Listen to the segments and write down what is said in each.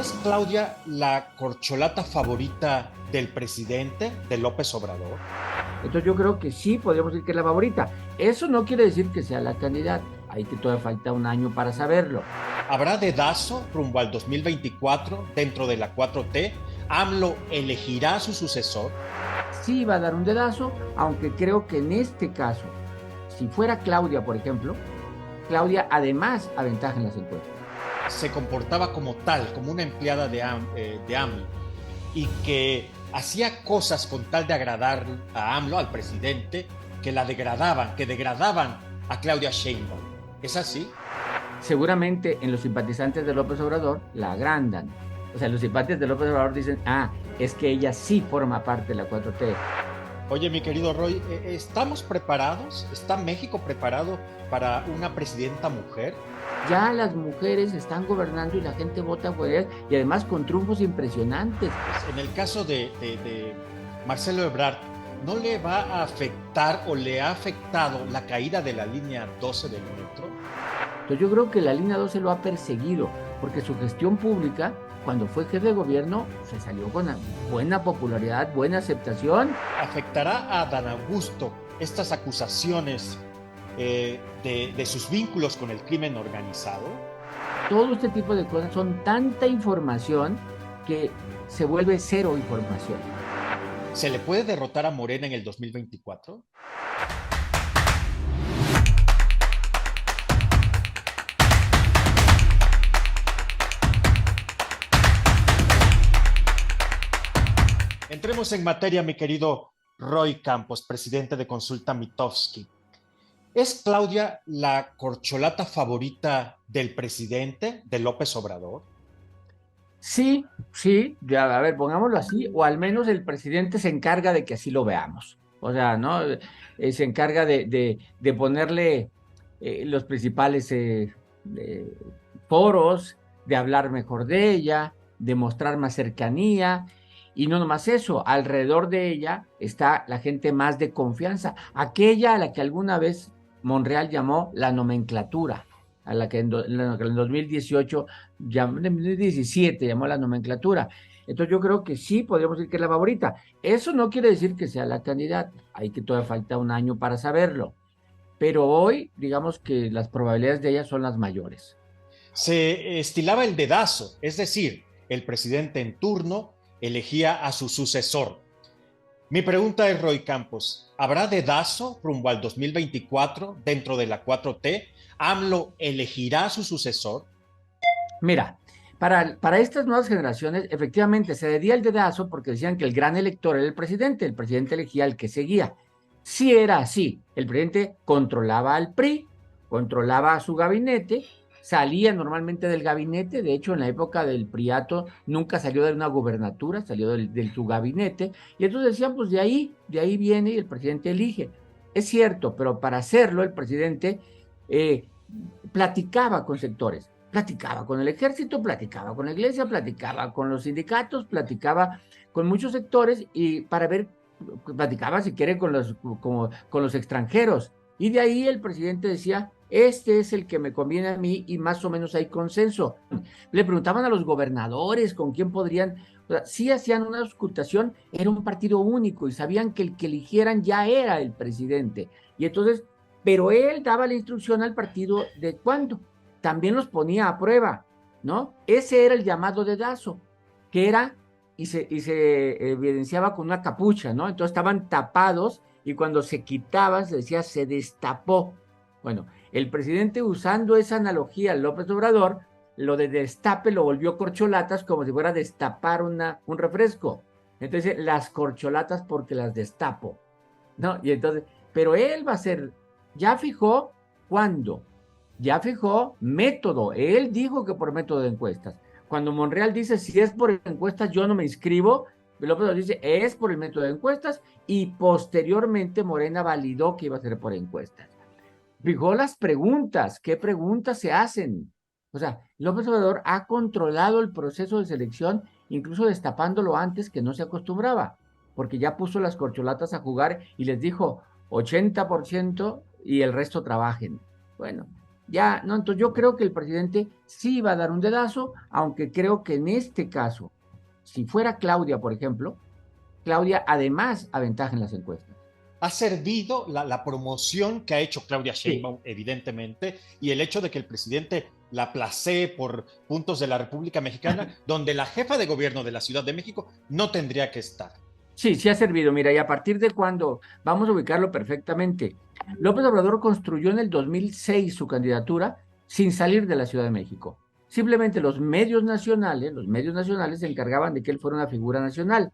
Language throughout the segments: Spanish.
¿Es Claudia la corcholata favorita del presidente, de López Obrador? Entonces yo creo que sí podríamos decir que es la favorita. Eso no quiere decir que sea la candidata. Ahí que todavía falta un año para saberlo. ¿Habrá dedazo rumbo al 2024 dentro de la 4T? ¿AMLO elegirá a su sucesor? Sí va a dar un dedazo, aunque creo que en este caso, si fuera Claudia, por ejemplo, Claudia además aventaja en las encuestas. Se comportaba como tal, como una empleada de AMLO, y que hacía cosas con tal de agradar a AMLO, al presidente, que la degradaban, que degradaban a Claudia Sheinbaum. ¿Es así? Seguramente en los simpatizantes de López Obrador la agrandan. O sea, los simpatizantes de López Obrador dicen, es que ella sí forma parte de la 4T. Oye, mi querido Roy, ¿estamos preparados? ¿Está México preparado para una presidenta mujer? Ya las mujeres están gobernando y la gente vota por ellas y además con triunfos impresionantes. Pues en el caso de Marcelo Ebrard, ¿no le va a afectar o le ha afectado la caída de la línea 12 del metro? Entonces yo creo que la línea 12 lo ha perseguido porque su gestión pública, cuando fue jefe de gobierno, se salió con una buena popularidad, buena aceptación. ¿Afectará a Dan Augusto estas acusaciones de sus vínculos con el crimen organizado? Todo este tipo de cosas son tanta información que se vuelve cero información. ¿Se le puede derrotar a Morena en el 2024? Entremos en materia, mi querido Roy Campos, presidente de Consulta Mitofsky. ¿Es Claudia la corcholata favorita del presidente, de López Obrador? Sí, sí, ya, a ver, pongámoslo así, o al menos el presidente se encarga de que así lo veamos. O sea, ¿no? Se encarga de ponerle los principales eh, foros, de hablar mejor de ella, de mostrar más cercanía. Y no nomás eso, alrededor de ella está la gente más de confianza, aquella a la que alguna vez Monreal llamó la nomenclatura, a la que en 2018 en 2017 llamó la nomenclatura. Entonces yo creo que sí podríamos decir que es la favorita. Eso no quiere decir que sea la candidata. Hay que todavía falta un año para saberlo. Pero hoy, digamos que las probabilidades de ella son las mayores. Se estilaba el dedazo, es decir, el presidente en turno elegía a su sucesor. Mi pregunta es, Roy Campos, ¿habrá dedazo rumbo al 2024 dentro de la 4T? ¿AMLO elegirá a su sucesor? Mira, para estas nuevas generaciones, efectivamente se debía el dedazo porque decían que el gran elector era el presidente elegía al que seguía. Sí era así, el presidente controlaba al PRI, controlaba a su gabinete, salía normalmente del gabinete, de hecho en la época del priato nunca salió de una gubernatura, salió de su gabinete, y entonces decían, pues de ahí viene y el presidente elige. Es cierto, pero para hacerlo el presidente eh, platicaba con sectores, platicaba con el ejército, platicaba con la iglesia, platicaba con los sindicatos, platicaba con muchos sectores y para ver, platicaba si quiere con los extranjeros. Y de ahí el presidente decía, este es el que me conviene a mí y más o menos hay consenso. Le preguntaban a los gobernadores con quién podrían, o sea, sí hacían una auscultación, era un partido único y sabían que el que eligieran ya era el presidente. Y entonces pero él daba la instrucción al partido de cuándo. También los ponía a prueba, ¿no? Ese era el llamado dedazo, que era y se evidenciaba con una capucha, ¿no? Entonces estaban tapados y cuando se quitaban se decía se destapó. Bueno, el presidente usando esa analogía, López Obrador, lo de destape lo volvió corcholatas como si fuera a destapar un refresco. Entonces, las corcholatas porque las destapo, ¿no? Y entonces, pero él va a ser ya fijó cuándo, ya fijó método. Él dijo que por método de encuestas. Cuando Monreal dice si es por encuestas, yo no me inscribo, López Obrador dice es por el método de encuestas y posteriormente Morena validó que iba a ser por encuestas. Fijó las preguntas, qué preguntas se hacen. O sea, López Obrador ha controlado el proceso de selección, incluso destapándolo antes que no se acostumbraba, porque ya puso las corcholatas a jugar y les dijo 80% y el resto trabajen. Bueno, Ya, no, entonces yo creo que el presidente sí va a dar un dedazo, aunque creo que en este caso, si fuera Claudia, por ejemplo, Claudia además aventaja en las encuestas. Ha servido la promoción que ha hecho Claudia Sí. Sheinbaum, evidentemente, y el hecho de que el presidente la placee por puntos de la República Mexicana, donde la jefa de gobierno de la Ciudad de México no tendría que estar. Sí, sí ha servido. Mira, y a partir de cuando, vamos a ubicarlo perfectamente. López Obrador construyó en el 2006 su candidatura sin salir de la Ciudad de México. Simplemente los medios nacionales se encargaban de que él fuera una figura nacional.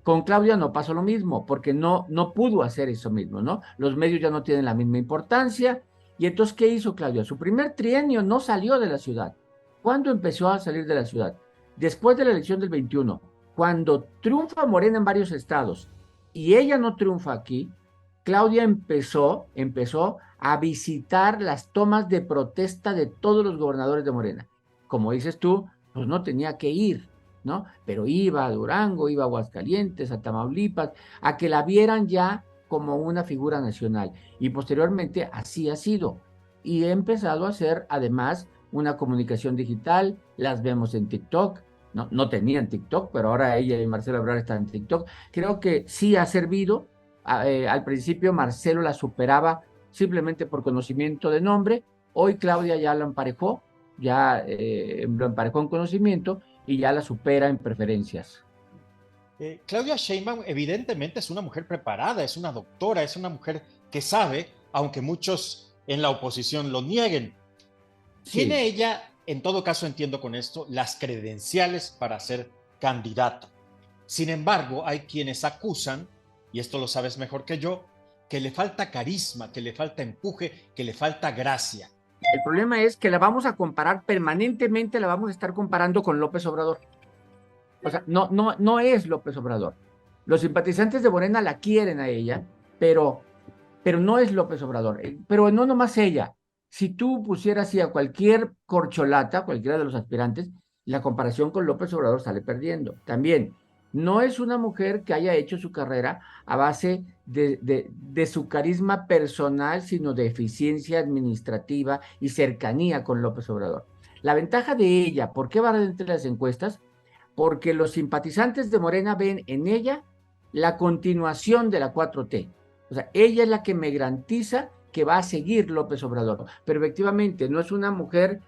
Con Claudia no pasó lo mismo, porque no pudo hacer eso mismo, ¿no? Los medios ya no tienen la misma importancia. Y entonces, ¿qué hizo Claudia? Su primer trienio no salió de la ciudad. ¿Cuándo empezó a salir de la ciudad? Después de la elección del 21, cuando triunfa Morena en varios estados y ella no triunfa aquí, Claudia empezó a visitar las tomas de protesta de todos los gobernadores de Morena. Como dices tú, pues no tenía que ir, ¿no? Pero iba a Durango, iba a Aguascalientes, a Tamaulipas, a que la vieran ya como una figura nacional. Y posteriormente así ha sido. Y he empezado a hacer además una comunicación digital, las vemos en TikTok, no tenían TikTok, pero ahora ella y Marcelo Ebrard están en TikTok. Creo que sí ha servido. Al principio Marcelo la superaba simplemente por conocimiento de nombre. Hoy Claudia ya lo emparejó en conocimiento y ya la supera en preferencias. Claudia Sheinbaum evidentemente es una mujer preparada, es una doctora, es una mujer que sabe, aunque muchos en la oposición lo nieguen. Sí, Tiene ella, en todo caso entiendo con esto, las credenciales para ser candidata. Sin embargo, hay quienes acusan, y esto lo sabes mejor que yo, que le falta carisma, que le falta empuje, que le falta gracia. el problema es que la vamos a comparar permanentemente, la vamos a estar comparando con López Obrador. O sea, no es López Obrador. Los simpatizantes de Morena la quieren a ella, pero, pero no es López Obrador. Pero no nomás ella. Si tú pusieras así a cualquier corcholata, cualquiera de los aspirantes, la comparación con López Obrador sale perdiendo. También, no es una mujer que haya hecho su carrera a base de su carisma personal, sino de eficiencia administrativa y cercanía con López Obrador. La ventaja de ella, ¿por qué va entre las encuestas? Porque los simpatizantes de Morena ven en ella la continuación de la 4T. O sea, ella es la que me garantiza que va a seguir López Obrador. Pero efectivamente, no es una mujer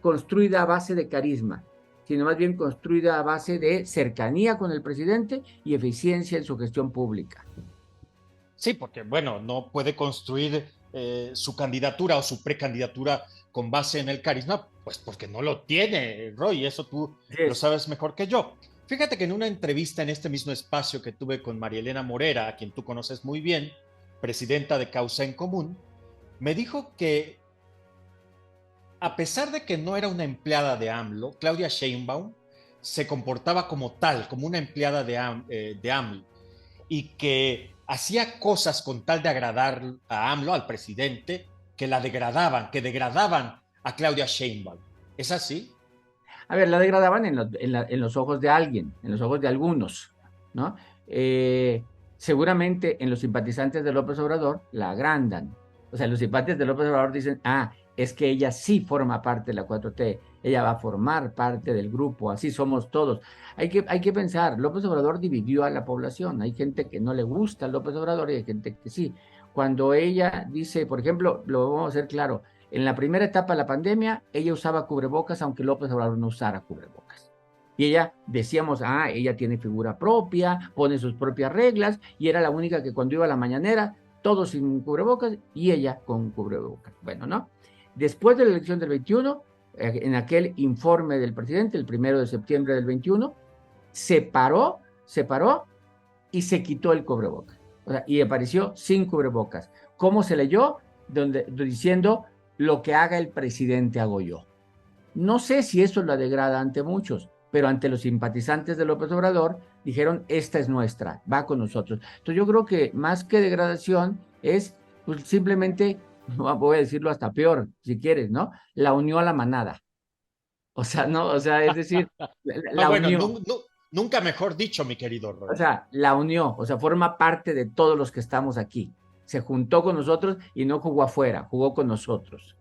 construida a base de carisma, sino más bien construida a base de cercanía con el presidente y eficiencia en su gestión pública. Sí, porque bueno, no puede construir su candidatura o su precandidatura con base en el carisma, pues porque no lo tiene, Roy, eso tú Así lo es. sabes mejor que yo. Fíjate que en una entrevista en este mismo espacio que tuve con María Elena Morera, a quien tú conoces muy bien, presidenta de Causa en Común, me dijo que a pesar de que no era una empleada de AMLO, Claudia Sheinbaum se comportaba como tal, como una empleada de AMLO, y que hacía cosas con tal de agradar a AMLO, al presidente, que la degradaban, que degradaban a Claudia Sheinbaum. ¿Es así? A ver, la degradaban en los ojos de alguien, en los ojos de algunos, ¿no? Eh, Seguramente en los simpatizantes de López Obrador la agrandan. O sea, los simpatizantes de López Obrador dicen, es que ella sí forma parte de la 4T, ella va a formar parte del grupo, así somos todos. Hay que pensar, López Obrador dividió a la población, hay gente que no le gusta López Obrador y hay gente que sí. Cuando ella dice, por ejemplo, lo vamos a hacer claro, en la primera etapa de la pandemia, ella usaba cubrebocas, aunque López Obrador no usara cubrebocas. Y ella, decíamos, ella tiene figura propia, pone sus propias reglas, y era la única que cuando iba a la mañanera, todos sin cubrebocas, y ella con cubrebocas. Bueno, ¿no? Después de la elección del 21, en aquel informe del presidente, el 1 de septiembre del 21, se paró y se quitó el cubrebocas. O sea, y apareció sin cubrebocas. ¿Cómo se leyó? Diciendo, lo que haga el presidente hago yo. No sé si eso la degrada ante muchos, pero ante los simpatizantes de López Obrador dijeron, esta es nuestra, va con nosotros. Entonces yo creo que más que degradación es pues, simplemente, voy a decirlo hasta peor, si quieres, ¿no? La unió a la manada. O sea, no, o sea, es decir, No, la bueno, unió. nunca mejor dicho, mi querido O Roy. sea, la unió, o sea, forma parte de todos los que estamos aquí. Se juntó con nosotros y no jugó afuera, jugó con nosotros.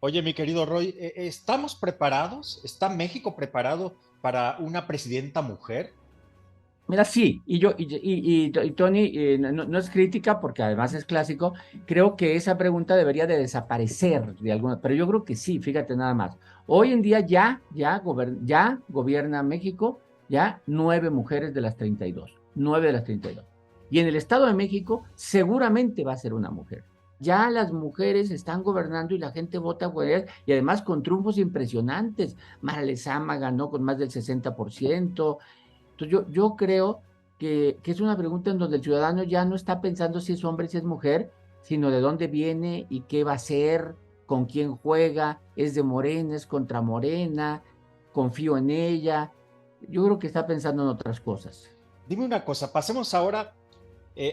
Oye, mi querido Roy, ¿estamos preparados? ¿Está México preparado para una presidenta mujer? Mira, sí, y Tony, no es crítica porque además es clásico, creo que esa pregunta debería de desaparecer de alguna, pero yo creo que sí, fíjate nada más. Hoy en día ya gobierna México, ya 9 mujeres de las 32, 9 de las 32. Y en el Estado de México seguramente va a ser una mujer. Ya las mujeres están gobernando y la gente vota por ellas, y además con triunfos impresionantes. Mara Lezama ganó con más del 60%. Entonces yo creo que es una pregunta en donde el ciudadano ya no está pensando si es hombre, si es mujer, sino de dónde viene y qué va a hacer, con quién juega, es de Morena, es contra Morena, confío en ella. Yo creo que está pensando en otras cosas. Dime una cosa, pasemos ahora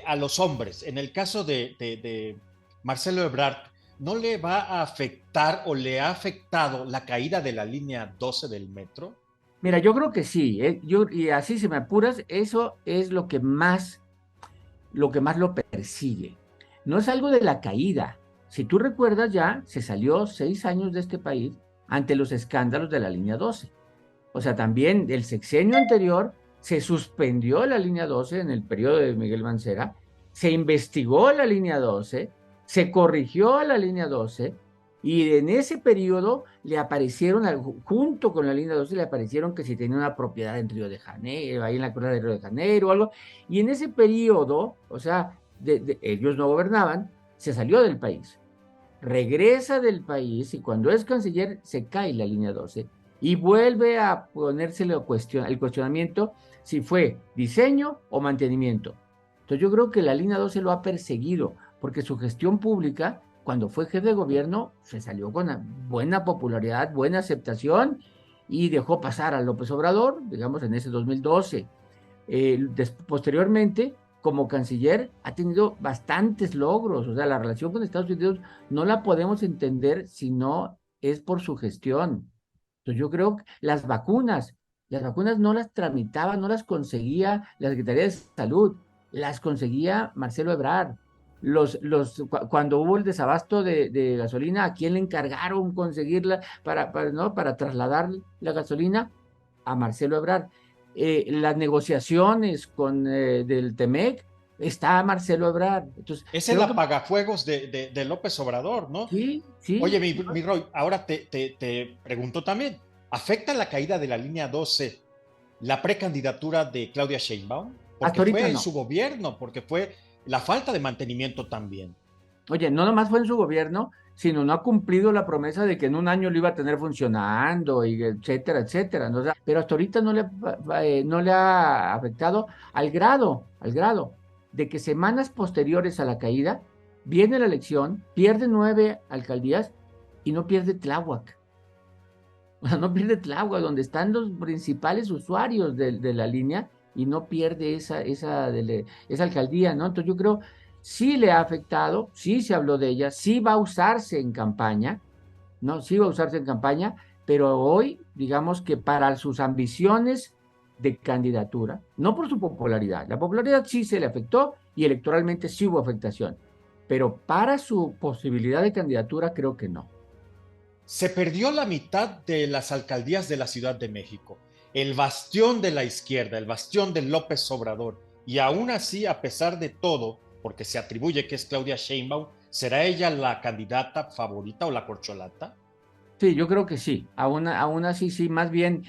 a los hombres. En el caso de Marcelo Ebrard, ¿no le va a afectar o le ha afectado la caída de la línea 12 del metro? Mira, yo creo que sí, y así si me apuras, eso es lo que más lo persigue. No es algo de la caída. Si tú recuerdas ya, se salió 6 años de este país ante los escándalos de la línea 12. O sea, también el sexenio anterior se suspendió la línea 12 en el periodo de Miguel Mancera, se investigó la línea 12, se corrigió a la línea 12 y en ese periodo le aparecieron, junto con la línea 12, le aparecieron que si tenía una propiedad en Río de Janeiro, ahí en la costa de Río de Janeiro o algo, y en ese periodo, o sea, ellos no gobernaban, se salió del país, regresa del país y cuando es canciller se cae la línea 12 y vuelve a ponérsele el cuestionamiento si fue diseño o mantenimiento. Entonces yo creo que la línea 12 lo ha perseguido porque su gestión pública, cuando fue jefe de gobierno, se salió con una buena popularidad, buena aceptación y dejó pasar a López Obrador, digamos, en ese 2012. Posteriormente, como canciller, ha tenido bastantes logros. O sea, la relación con Estados Unidos no la podemos entender si no es por su gestión. Entonces, yo creo que las vacunas no las tramitaba, no las conseguía la Secretaría de Salud, las conseguía Marcelo Ebrard. Cuando hubo el desabasto de gasolina, ¿a quién le encargaron conseguirla ¿no? para trasladar la gasolina? A Marcelo Ebrard. Las negociaciones del Temec, está Marcelo Ebrard. Entonces, Es el creo que apagafuegos de López Obrador, ¿no? sí, sí, Oye, mi Roy, ahora te pregunto también, ¿afecta la caída de la línea 12 la precandidatura de Claudia Sheinbaum? hasta Porque ahorita fue en no. su gobierno, porque fue la falta de mantenimiento también. Oye, no nomás fue en su gobierno, sino no ha cumplido la promesa de que en un año lo iba a tener funcionando, y etcétera, etcétera, ¿no? O sea, pero hasta ahorita no le ha afectado al grado de que semanas posteriores a la caída viene la elección, pierde 9 alcaldías y no pierde Tláhuac. O sea, no pierde Tláhuac, donde están los principales usuarios de la línea, y no pierde esa alcaldía, ¿no? Entonces yo creo, sí le ha afectado, sí se habló de ella, sí va a usarse en campaña, ¿no? Sí va a usarse en campaña, pero hoy, digamos que para sus ambiciones de candidatura, no por su popularidad, la popularidad sí se le afectó y electoralmente sí hubo afectación, pero para su posibilidad de candidatura creo que no. Se perdió la mitad de las alcaldías de la Ciudad de México, el bastión de la izquierda, el bastión de López Obrador, y aún así, a pesar de todo, porque se atribuye que es Claudia Sheinbaum, ¿será ella la candidata favorita o la corcholata? Sí, yo creo que sí. Aún así, sí, más bien,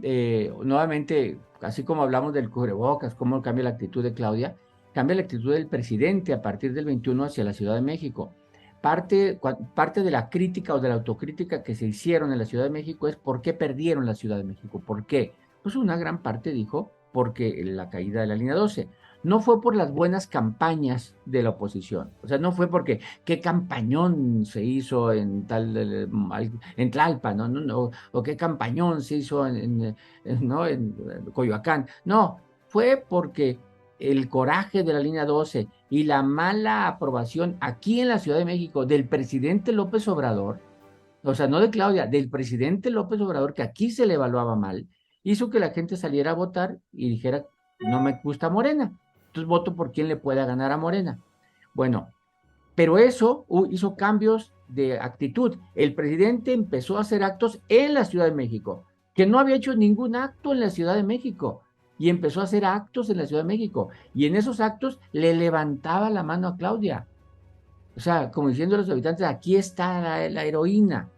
nuevamente, así como hablamos del cubrebocas, cómo cambia la actitud de Claudia, cambia la actitud del presidente a partir del 21 hacia la Ciudad de México. Parte de la crítica o de la autocrítica que se hicieron en la Ciudad de México es por qué perdieron la Ciudad de México. ¿Por qué? Pues una gran parte dijo porque la caída de la línea 12. No fue por las buenas campañas de la oposición. O sea, no fue porque qué campañón se hizo en Tlalpan, ¿no? O qué campañón se hizo ¿no? en Coyoacán. No, fue porque el coraje de la línea 12 y la mala aprobación aquí en la Ciudad de México del presidente López Obrador, o sea, no de Claudia, del presidente López Obrador, que aquí se le evaluaba mal, hizo que la gente saliera a votar y dijera, no me gusta Morena, entonces voto por quien le pueda ganar a Morena. Bueno, pero eso hizo cambios de actitud. El presidente empezó a hacer actos en la Ciudad de México, que no había hecho ningún acto en la Ciudad de México, y empezó a hacer actos en la Ciudad de México, y en esos actos le levantaba la mano a Claudia. O sea, como diciendo a los habitantes, aquí está la heroína.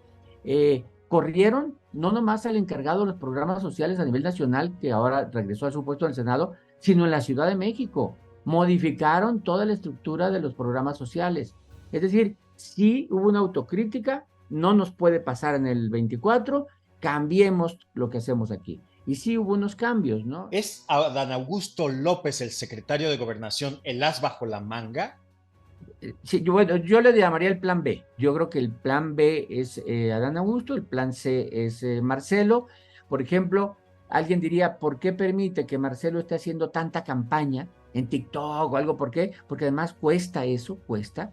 Corrieron no nomás al encargado de los programas sociales a nivel nacional, que ahora regresó a su puesto en el Senado, sino en la Ciudad de México. Modificaron toda la estructura de los programas sociales. Es decir, sí hubo una autocrítica, no nos puede pasar en el 24, cambiemos lo que hacemos aquí. Y sí hubo unos cambios, ¿no? ¿Es Adán Augusto López, el secretario de Gobernación, el as bajo la manga? Sí, bueno, yo le llamaría el plan B. Yo creo que el plan B es Adán Augusto, el plan C es Marcelo. Por ejemplo, alguien diría, ¿por qué permite que Marcelo esté haciendo tanta campaña en TikTok o algo? ¿Por qué? Porque además cuesta eso, cuesta.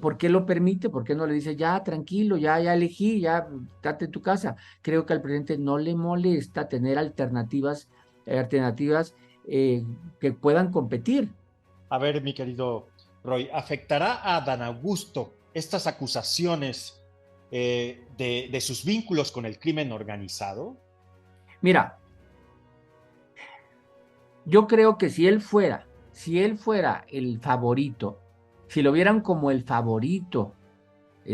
¿Por qué lo permite? ¿Por qué no le dice, ya, tranquilo, ya elegí, ya, date en tu casa? Creo que al presidente no le molesta tener alternativas que puedan competir. A ver, mi querido Roy, ¿afectará a Adán Augusto estas acusaciones de sus vínculos con el crimen organizado? Mira, yo creo que si él fuera el favorito, si lo vieran como el favorito,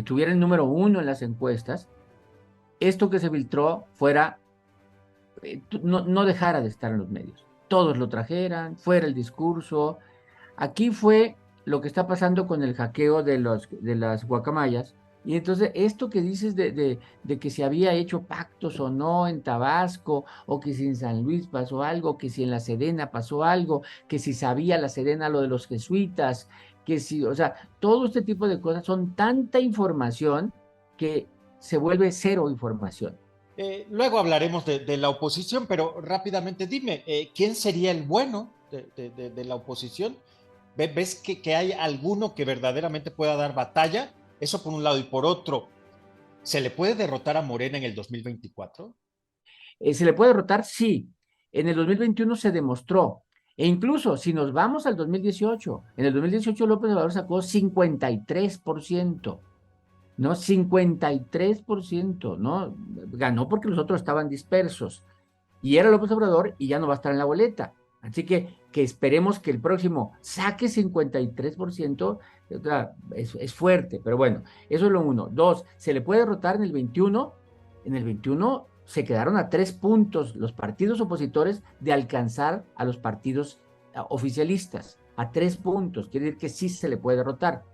tuviera el número uno en las encuestas, esto que se filtró fuera, no dejara de estar en los medios. Todos lo trajeran, fuera el discurso. Aquí fue lo que está pasando con el hackeo de las guacamayas. Y entonces esto que dices de que se había hecho pactos o no en Tabasco, o que si en San Luis pasó algo, que si en la Sedena pasó algo, que si sabía la Sedena lo de los jesuitas, que si, o sea, todo este tipo de cosas son tanta información que se vuelve cero información. Luego hablaremos de la oposición, pero rápidamente dime, ¿quién sería el bueno de la oposición? ¿Ves que hay alguno que verdaderamente pueda dar batalla? Eso por un lado. Y por otro, ¿se le puede derrotar a Morena en el 2024? ¿Se le puede derrotar? Sí. En el 2021 se demostró. E incluso si nos vamos al 2018, en el 2018 López Obrador sacó 53%, ¿no? 53%, ¿no? Ganó porque los otros estaban dispersos. Y era López Obrador y ya no va a estar en la boleta. Así que esperemos que el próximo saque 53%, o sea, es fuerte, pero bueno, eso es lo uno. Dos, ¿se le puede derrotar en el 21? En el 21 se quedaron a 3 puntos los partidos opositores de alcanzar a los partidos oficialistas, a 3 puntos, quiere decir que sí se le puede derrotar.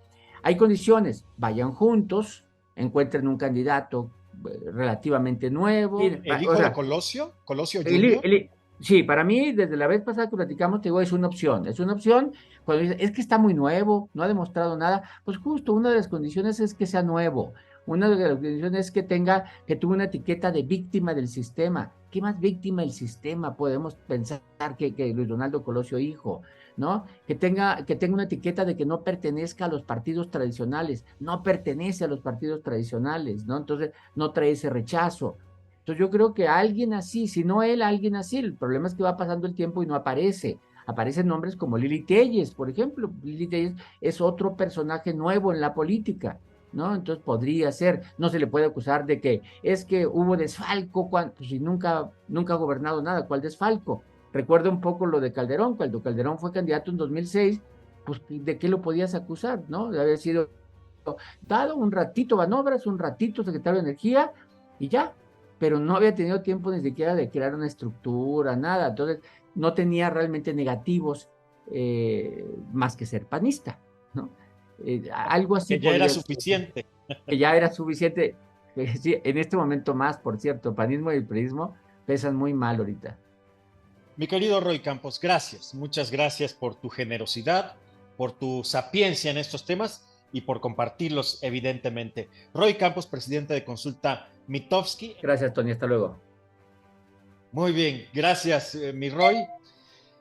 Hay condiciones, vayan juntos, encuentren un candidato relativamente nuevo. ¿El hijo de Colosio? ¿Colosio Junior? Sí, para mí, desde la vez pasada que platicamos, te digo, es una opción. Es una opción cuando dices, es que está muy nuevo, no ha demostrado nada. Pues justo, una de las condiciones es que sea nuevo. Una de las condiciones es que tuvo una etiqueta de víctima del sistema. ¿Qué más víctima del sistema podemos pensar que Luis Donaldo Colosio hijo? ¿No? Que tenga una etiqueta de que no pertenezca a los partidos tradicionales, no pertenece a los partidos tradicionales, ¿no? Entonces, no trae ese rechazo. Entonces yo creo que alguien así, si no él, alguien así, el problema es que va pasando el tiempo y no aparece. Aparecen nombres como Lili Telles, por ejemplo. Lili Telles es otro personaje nuevo en la política, ¿no? Entonces podría ser, no se le puede acusar de que es que hubo desfalco, pues si nunca ha gobernado nada, ¿cuál desfalco? Recuerda un poco lo de Calderón, cuando Calderón fue candidato en 2006, pues ¿de qué lo podías acusar, no? De haber sido dado un ratito Banobras, un ratito secretario de Energía y ya, pero no había tenido tiempo ni siquiera de crear una estructura, nada, entonces no tenía realmente negativos más que ser panista, ¿no? Algo así Que ya era podría suficiente. que ya era suficiente, sí, en este momento más, por cierto, panismo y el periodismo pesan muy mal ahorita. Mi querido Roy Campos, gracias. Muchas gracias por tu generosidad, por tu sapiencia en estos temas y por compartirlos, evidentemente. Roy Campos, presidente de Consulta Mitofsky. Gracias, Tony. Hasta luego. Muy bien, gracias, mi Roy.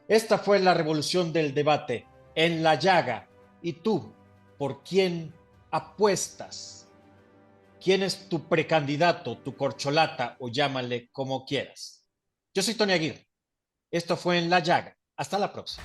Esta fue la revolución del debate en la llaga. ¿Y tú, por quién apuestas? ¿Quién es tu precandidato, tu corcholata o llámale como quieras? Yo soy Tony Aguirre. Esto fue En la Llaga. Hasta la próxima.